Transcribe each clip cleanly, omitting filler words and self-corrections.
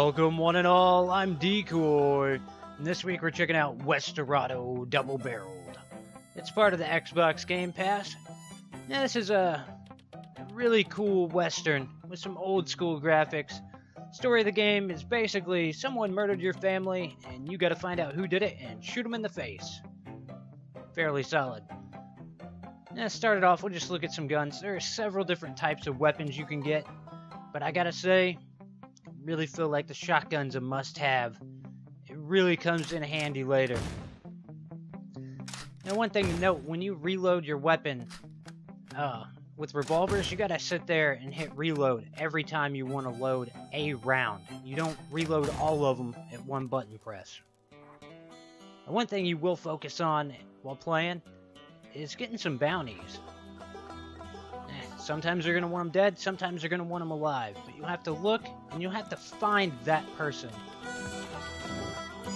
Welcome one and all, I'm Decoy, and this week we're checking out Westerado Double Barreled. It's part of the Xbox Game Pass. Now this is a really cool western with some old school graphics. Story of the game is basically someone murdered your family and you gotta find out who did it and shoot them in the face. Fairly solid. Now to start it off, we'll just look at some guns. There are several different types of weapons you can get, but I gotta say, really feel like the shotgun's a must-have. It really comes in handy later. Now, one thing to note, when you reload your weapon, with revolvers, you gotta sit there and hit reload every time you want to load a round. You don't reload all of them at one button press. And one thing you will focus on while playing is getting some bounties. Sometimes you're going to want them dead, sometimes you're going to want them alive. But you'll have to look, and you'll have to find that person.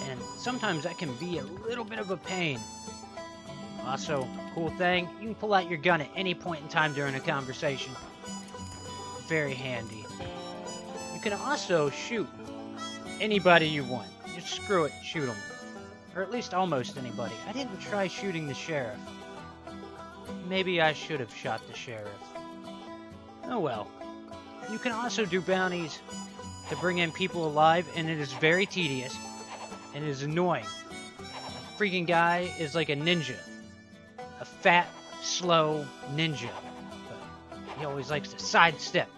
And sometimes that can be a little bit of a pain. Also, cool thing, you can pull out your gun at any point in time during a conversation. Very handy. You can also shoot anybody you want. Just screw it, shoot them. Or at least almost anybody. I didn't try shooting the sheriff. Maybe I should have shot the sheriff. Oh well. You can also do bounties to bring in people alive, and it is very tedious, and it is annoying. The freaking guy is like a ninja. A fat, slow ninja. But he always likes to sidestep.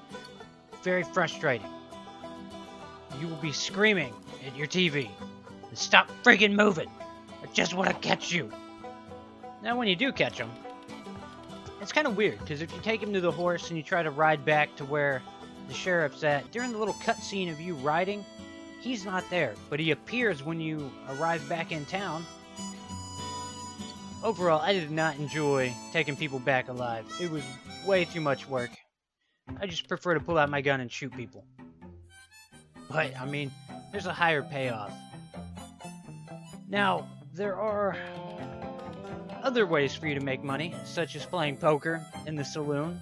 Very frustrating. You will be screaming at your TV. Stop freaking moving! I just want to catch you! Now when you do catch him, it's kind of weird, because if you take him to the horse and you try to ride back to where the sheriff's at, during the little cutscene of you riding, he's not there, but he appears when you arrive back in town. Overall, I did not enjoy taking people back alive. It was way too much work. I just prefer to pull out my gun and shoot people. But, I mean, there's a higher payoff. Now, there are other ways for you to make money, such as playing poker in the saloon.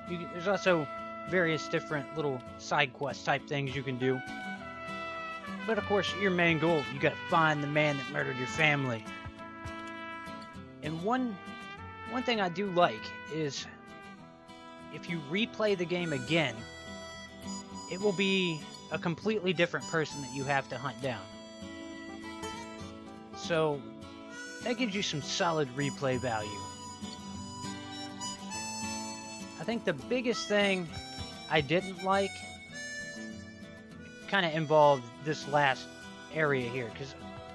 There's also various different little side quest type things you can do. But of course, your main goal, you gotta find the man that murdered your family. And one thing I do like is, if you replay the game again, it will be a completely different person that you have to hunt down. So, that gives you some solid replay value. I think the biggest thing I didn't like kind of involved this last area here, because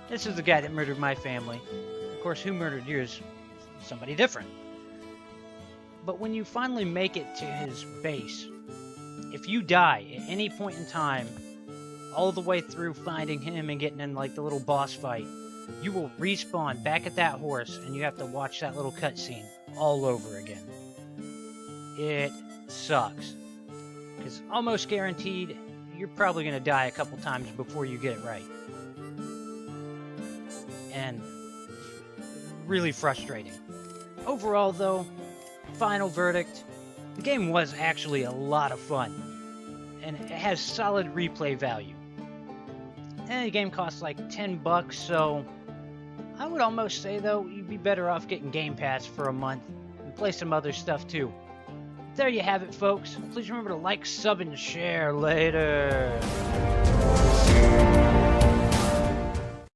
this is the guy that murdered my family. Of course, who murdered yours? Somebody different. But when you finally make it to his base, if you die at any point in time, all the way through finding him and getting in like the little boss fight, you will respawn back at that horse, and you have to watch that little cutscene all over again. It sucks. Because almost guaranteed, you're probably going to die a couple times before you get it right. And really frustrating. Overall, though, final verdict, the game was actually a lot of fun. And it has solid replay value. And the game costs like $10, so I would almost say, though, you'd be better off getting Game Pass for a month and play some other stuff, too. There you have it, folks. Please remember to like, sub, and share. Later.